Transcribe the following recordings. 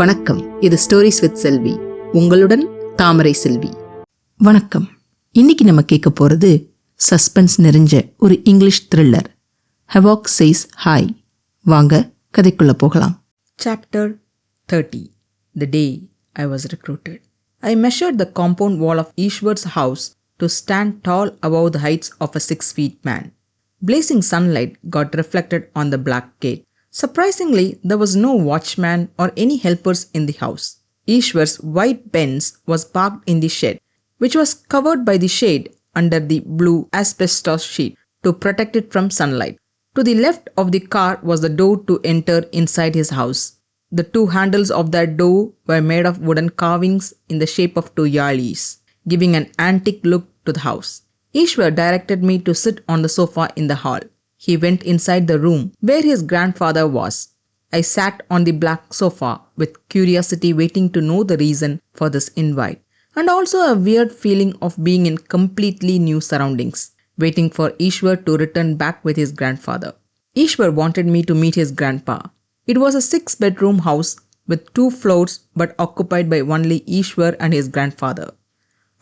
வணக்கம். இது stories with செல்வி. உங்களுடன் தாமரை செல்வி. வணக்கம். இன்னைக்கு நம்ம கேட்க போறது சஸ்பென்ஸ் நிறைஞ்ச ஒரு English thriller, Havoc Says Hi. வாங்க கதைக்குள்ள போகலாம். Chapter 30. The day I was recruited. I measured the compound wall of Eshwar's house to stand tall above the heights of a 6-feet man. Blazing sunlight got reflected on the black gate. Surprisingly, there was no watchman or any helpers in the house. Eshwar's white Benz was parked in the shed, which was covered by the shade under the blue asbestos sheet to protect it from sunlight. To the left of the car was the door to enter inside his house. The two handles of that door were made of wooden carvings in the shape of two yalis, giving an antique look to the house. Eshwar directed me to sit on the sofa in the hall. He went inside the room where his grandfather was. I sat on the black sofa with curiosity, waiting to know the reason for this invite, and also a weird feeling of being in completely new surroundings, waiting for Eshwar to return back with his grandfather. Eshwar wanted me to meet his grandpa. It was a 6-bedroom house with 2 floors but occupied by only Eshwar and his grandfather.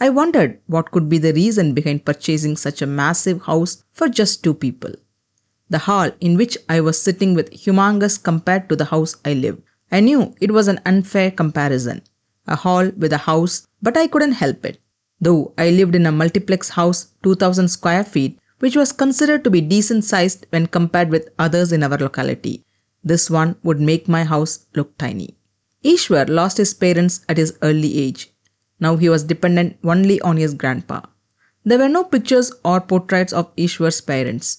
I wondered what could be the reason behind purchasing such a massive house for just 2 people. The hall in which I was sitting was humongous compared to the house I lived. I knew it was an unfair comparison. A hall with a house, but I couldn't help it. Though I lived in a multiplex house 2,000 square feet, which was considered to be decent sized when compared with others in our locality, this one would make my house look tiny. Eshwar lost his parents at his early age. Now he was dependent only on his grandpa. There were no pictures or portraits of Eshwar's parents.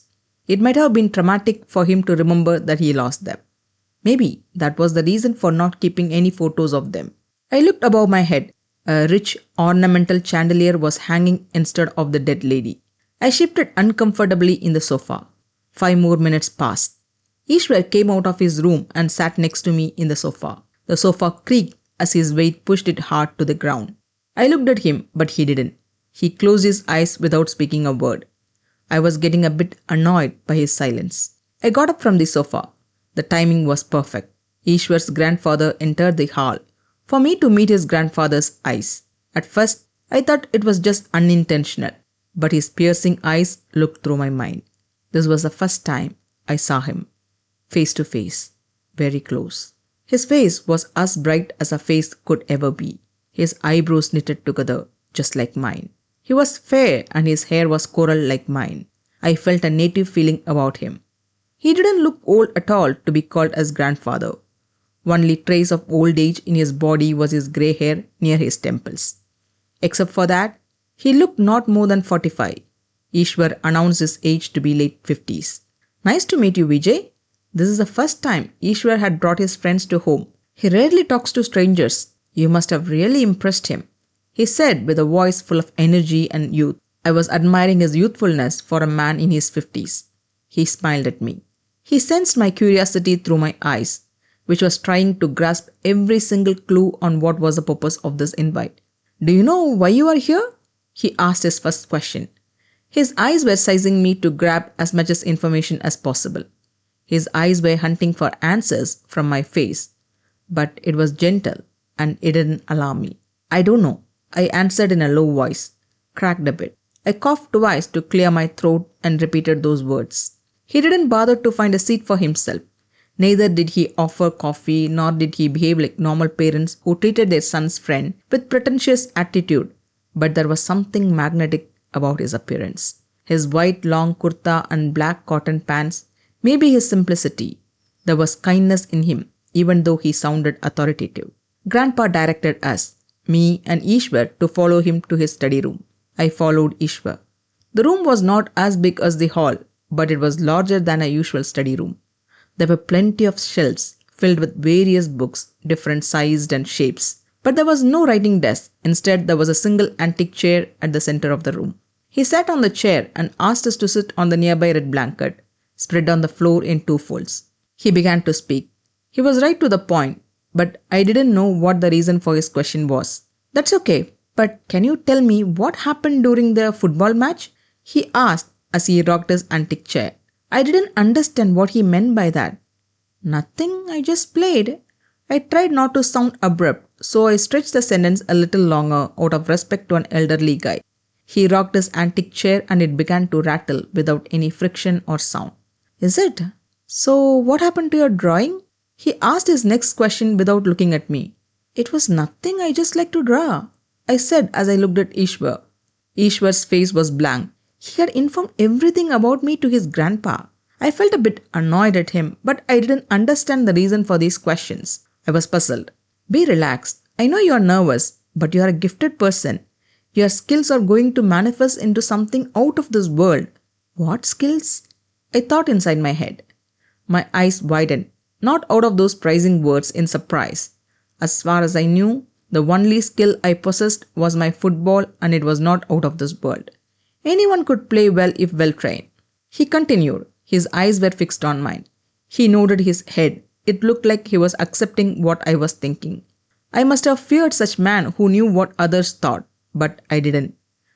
It might have been traumatic for him to remember that he lost them. Maybe that was the reason for not keeping any photos of them. I looked above my head. A rich ornamental chandelier was hanging instead of the dead lady. I shifted uncomfortably in the sofa. 5 more minutes passed. Eshwar came out of his room and sat next to me in the sofa. The sofa creaked as his weight pushed it hard to the ground. I looked at him, but he didn't. He closed his eyes without speaking a word. I was getting a bit annoyed by his silence. I got up from the sofa. The timing was perfect. Eshwar's grandfather entered the hall for me to meet his grandfather's eyes. At first, I thought it was just unintentional, but his piercing eyes looked through my mind. This was the first time I saw him, face to face, very close. His face was as bright as a face could ever be. His eyebrows knitted together, just like mine. He was fair and his hair was coral like mine. I felt a native feeling about him. He didn't look old at all to be called as grandfather. Only trace of old age in his body was his grey hair near his temples. Except for that, he looked not more than 45. Eshwar announced his age to be late 50s. Nice to meet you, Vijay. This is the first time Eshwar had brought his friends to home. He rarely talks to strangers. You must have really impressed him, he said with a voice full of energy and youth. I was admiring his youthfulness for a man in his 50s. He smiled at me. He sensed my curiosity through my eyes, which was trying to grasp every single clue on what was the purpose of this invite. Do you know why you are here? He asked his first question. His eyes were sizing me to grab as much as information as possible. His eyes were hunting for answers from my face, but it was gentle and it didn't alarm me. I don't know, I answered in a low voice, cracked a bit. I coughed twice to clear my throat and repeated those words. He didn't bother to find a seat for himself. Neither did he offer coffee, nor did he behave like normal parents who treated their son's friend with pretentious attitude. But there was something magnetic about his appearance. His white long kurta and black cotton pants, maybe his simplicity. There was kindness in him, even though he sounded authoritative. Grandpa directed us, me and Eshwar, to follow him to his study room. I followed Eshwar. The room was not as big as the hall, but it was larger than a usual study room. There were plenty of shelves filled with various books, different sized and shapes. But there was no writing desk. Instead, there was a single antique chair at the center of the room. He sat on the chair and asked us to sit on the nearby red blanket, spread on the floor in 2 folds. He began to speak. He was right to the point, but I didn't know what the reason for his question was. That's okay, but can you tell me what happened during the football match? He asked as he rocked his antique chair. I didn't understand what he meant by that. Nothing, I just played. I tried not to sound abrupt, so I stretched the sentence a little longer out of respect to an elderly guy. He rocked his antique chair and it began to rattle without any friction or sound. Is it? So, what happened to your drawing? He asked his next question without looking at me. It was nothing, I just like to draw, I said as I looked at Eshwar. Eshwar's face was blank. He had informed everything about me to his grandpa. I felt a bit annoyed at him, but I didn't understand the reason for these questions. I was puzzled. Be relaxed. I know you are nervous, but you are a gifted person. Your skills are going to manifest into something out of this world. What skills? I thought inside my head. My eyes widened, not out of those praising words in surprise. As far as I knew, the only skill I possessed was my football, and it was not out of this world. Anyone could play well if well trained. He continued. His eyes were fixed on mine. He nodded his head. It looked like he was accepting what I was thinking. I must have feared such man who knew what others thought, but I didn't.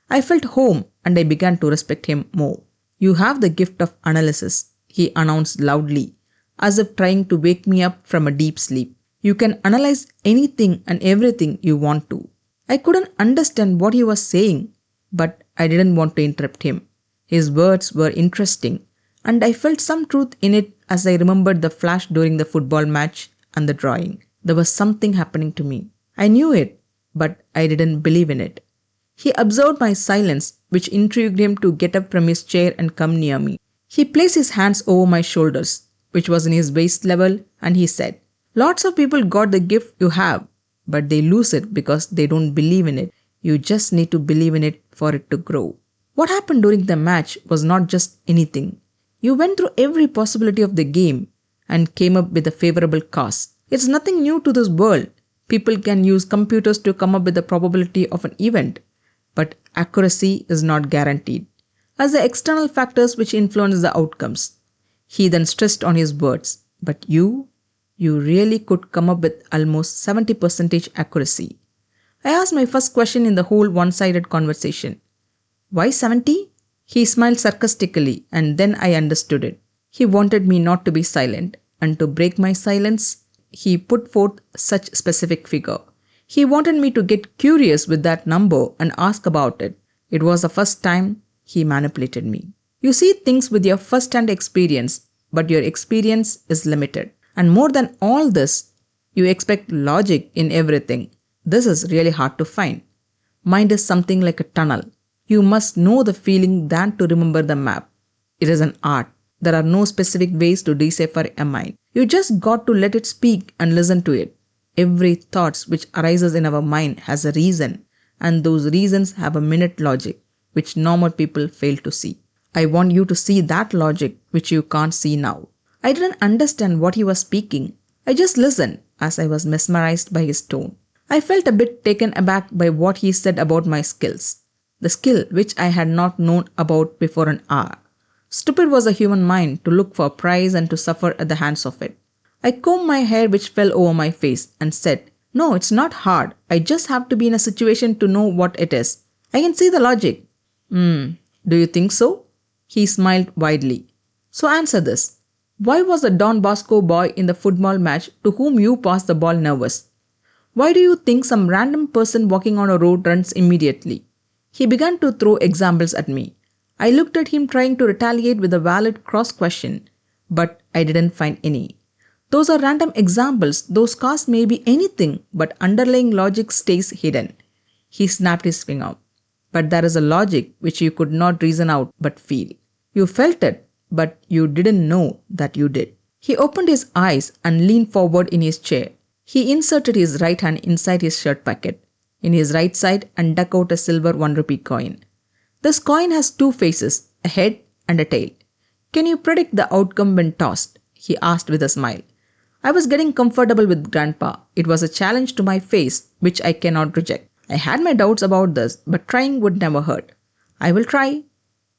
I felt home and I began to respect him more. You have the gift of analysis, he announced loudly, as if trying to wake me up from a deep sleep. You can analyze anything and everything you want to. I couldn't understand what he was saying, but I didn't want to interrupt him. His words were interesting, and I felt some truth in it as I remembered the flash during the football match and the drawing. There was something happening to me. I knew it, but I didn't believe in it. He observed my silence, which intrigued him to get up from his chair and come near me. He placed his hands over my shoulders, which was in his waist level, and he said, Lots of people got the gift you have, but they lose it because they don't believe in it. You just need to believe in it for it to grow. What happened during the match was not just anything. You went through every possibility of the game and came up with a favorable cause. It's nothing new to this world. People can use computers to come up with the probability of an event, but accuracy is not guaranteed, as the external factors which influence the outcomes. He then stressed on his words, but you really could come up with almost 70% accuracy. I asked my first question in the whole one-sided conversation. Why 70? He smiled sarcastically, and then I understood it. He wanted me not to be silent, and to break my silence, he put forth such specific figure. He wanted me to get curious with that number and ask about it. It was the first time he manipulated me. You see things with your first-hand experience, but your experience is limited. And more than all this, you expect logic in everything. This is really hard to find. Mind is something like a tunnel. You must know the feeling than to remember the map. It is an art. There are no specific ways to decipher a mind. You just got to let it speak and listen to it. Every thought which arises in our mind has a reason, and those reasons have a minute logic, which normal people fail to see. I want you to see that logic which you can't see now. I didn't understand what he was speaking. I just listened as I was mesmerized by his tone. I felt a bit taken aback by what he said about my skills, the skill which I had not known about before an hour. Stupid was a human mind to look for a prize and to suffer at the hands of it. I combed my hair which fell over my face and said, No, it's not hard. I just have to be in a situation to know what it is. I can see the logic. Do you think so? He smiled widely. So answer this. Why was the Don Bosco boy in the football match to whom you passed the ball nervous? Why do you think some random person walking on a road runs immediately? He began to throw examples at me. I looked at him trying to retaliate with a valid cross-question, but I didn't find any. Those are random examples, those causes may be anything, but underlying logic stays hidden. He snapped his finger. But there is a logic which you could not reason out but feel. You felt it, but you didn't know that you did. He opened his eyes and leaned forward in his chair. He inserted his right hand inside his shirt pocket, in his right side, and dug out a silver 1 rupee coin. This coin has 2 faces, a head and a tail. Can you predict the outcome when tossed? He asked with a smile. I was getting comfortable with Grandpa. It was a challenge to my face, which I cannot reject. I had my doubts about this, but trying would never hurt. I will try.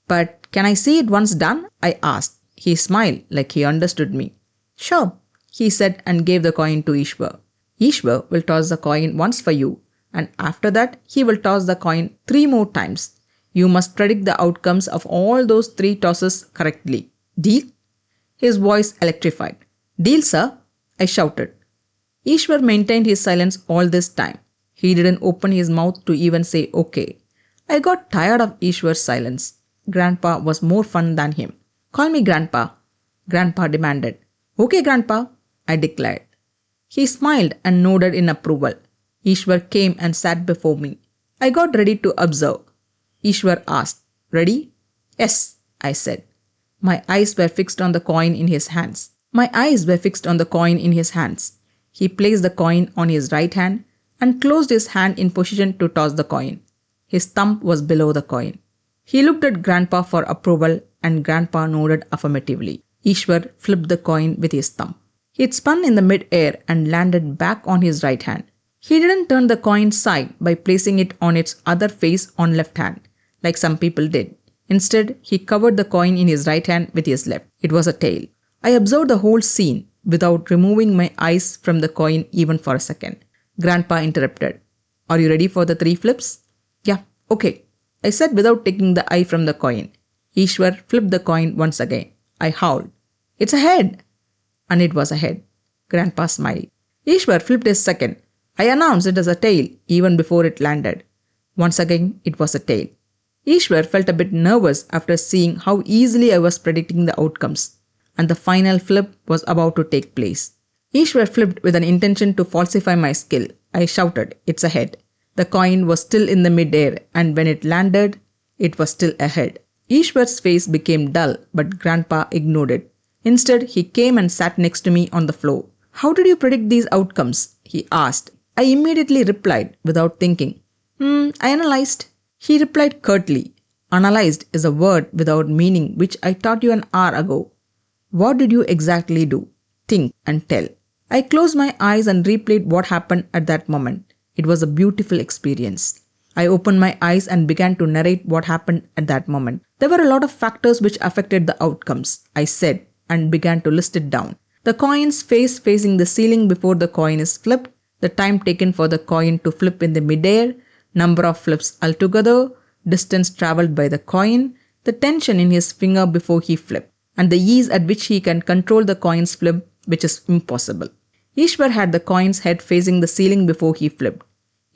But can I see it once done? I asked. He smiled like he understood me. Sure, he said and gave the coin to Eshwar. Eshwar will toss the coin once for you, and after that he will toss the coin 3 more times. You must predict the outcomes of all those 3 tosses correctly. Deal? His voice electrified. Deal, sir, I shouted. Eshwar maintained his silence all this time. He didn't open his mouth to even say okay. I got tired of Eshwar's silence. Grandpa was more fun than him. Call me Grandpa, Grandpa demanded. Okay, Grandpa, I declared. He smiled and nodded in approval. Eshwar came and sat before me. I got ready to observe. Eshwar asked, Ready? Yes, I said. My eyes were fixed on the coin in his hands. He placed the coin on his right hand and closed his hand in position to toss the coin. His thumb was below the coin. He looked at Grandpa for approval and Grandpa nodded affirmatively. Eshwar flipped the coin with his thumb. It spun in the mid-air and landed back on his right hand. He didn't turn the coin side by placing it on its other face on left hand, like some people did. Instead, he covered the coin in his right hand with his left. It was a tail. I observed the whole scene without removing my eyes from the coin even for a second. Grandpa interrupted. Are you ready for the 3 flips? Yeah, okay, I said without taking the eye from the coin. Eshwar flipped the coin once again. I howled. It's a head! And it was a head. Grandpa smiled. Eshwar flipped his second. I announced it as a tail even before it landed. Once again, it was a tail. Eshwar felt a bit nervous after seeing how easily I was predicting the outcomes, and the final flip was about to take place. Eshwar flipped with an intention to falsify my skill. I shouted, It's a head. The coin was still in the mid-air, and when it landed, it was still a head. Eshwar's face became dull, but Grandpa ignored it. Instead, he came and sat next to me on the floor. How did you predict these outcomes? He asked. I immediately replied without thinking. I analyzed. He replied curtly. Analyzed is a word without meaning which I taught you an hour ago. What did you exactly do? Think and tell. I closed my eyes and replayed what happened at that moment. It was a beautiful experience. I opened my eyes and began to narrate what happened at that moment. There were a lot of factors which affected the outcomes, I said, and began to list it down. The coin's face facing the ceiling before the coin is flipped, the time taken for the coin to flip in the midair, number of flips altogether, distance traveled by the coin, the tension in his finger before he flipped, and the ease at which he can control the coin's flip, which is impossible. Eshwar had the coin's head facing the ceiling before he flipped.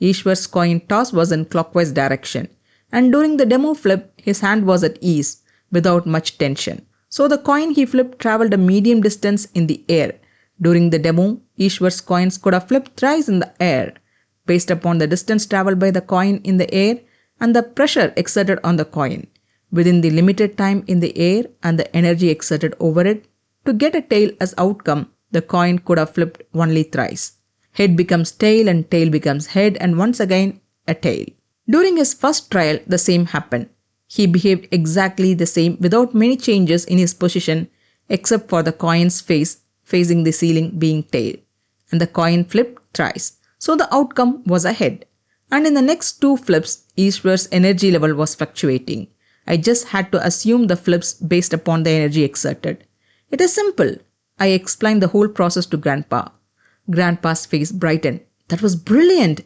Eshwar's coin toss was in clockwise direction, and during the demo flip, his hand was at ease, without much tension. So the coin he flipped traveled a medium distance in the air. During the demo, Eshwar's coins could have flipped thrice in the air, based upon the distance traveled by the coin in the air and the pressure exerted on the coin, within the limited time in the air and the energy exerted over it. To get a tail as outcome, the coin could have flipped only thrice. Head becomes tail and tail becomes head and once again a tail. During his first trial, the same happened. He behaved exactly the same without many changes in his position except for the coin's face facing the ceiling being tail, and the coin flipped thrice. So the outcome was a head. And in the next 2 flips, Eshwar's energy level was fluctuating. I just had to assume the flips based upon the energy exerted. It is simple. I explained the whole process to Grandpa. Grandpa's face brightened. That was brilliant.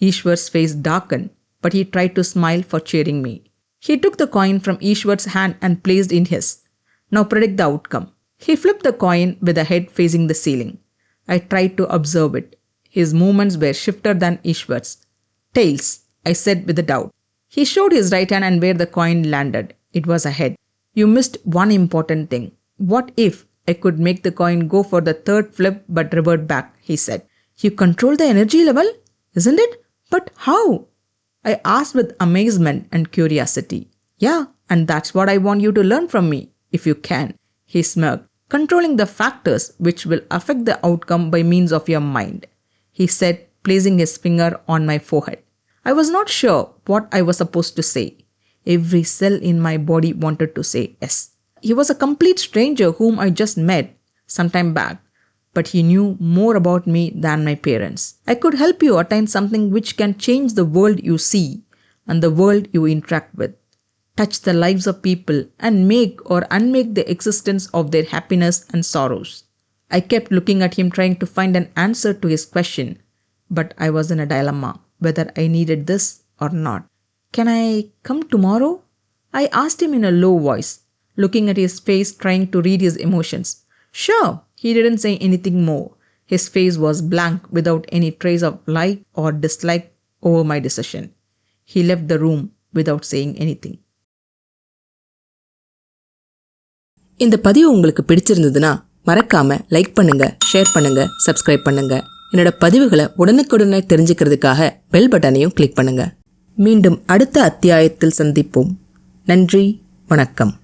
Eshwar's face darkened, but he tried to smile for cheering me. He took the coin from Eshwar's hand and placed in his. Now predict the outcome. He flipped the coin with the head facing the ceiling. I tried to observe it. His movements were swifter than Eshwar's. Tails, I said with a doubt. He showed his right hand and where the coin landed. It was a head. You missed one important thing. What if I could make the coin go for the 3rd flip but revert back, he said. You control the energy level, isn't it? But how? I asked with amazement and curiosity. Yeah, and that's what I want you to learn from me, if you can, he smirked. Controlling the factors which will affect the outcome by means of your mind, he said, placing his finger on my forehead. I was not sure what I was supposed to say. Every cell in my body wanted to say yes. He was a complete stranger whom I just met some time back, but he knew more about me than my parents. I could help you attain something which can change the world you see and the world you interact with, touch the lives of people and make or unmake the existence of their happiness and sorrows. I kept looking at him trying to find an answer to his question, but I was in a dilemma whether I needed this or not. Can I come tomorrow? I asked him in a low voice, looking at his face trying to read his emotions. Sure, he didn't say anything more. His face was blank without any trace of like or dislike over my decision. He left the room without saying anything. இந்த பதிவு உங்களுக்கு பிடிச்சிருந்ததுன்னா மறக்காம like பண்ணுங்க, share பண்ணுங்க, subscribe பண்ணுங்க. என்னோட பதிவுகளை உடனுக்குடனே தெரிஞ்சுக்கிறதுக்காக பெல் பட்டனையும் கிளிக் பண்ணுங்க. மீண்டும் அடுத்த அத்தியாயத்தில் சந்திப்போம். நன்றி, வணக்கம்.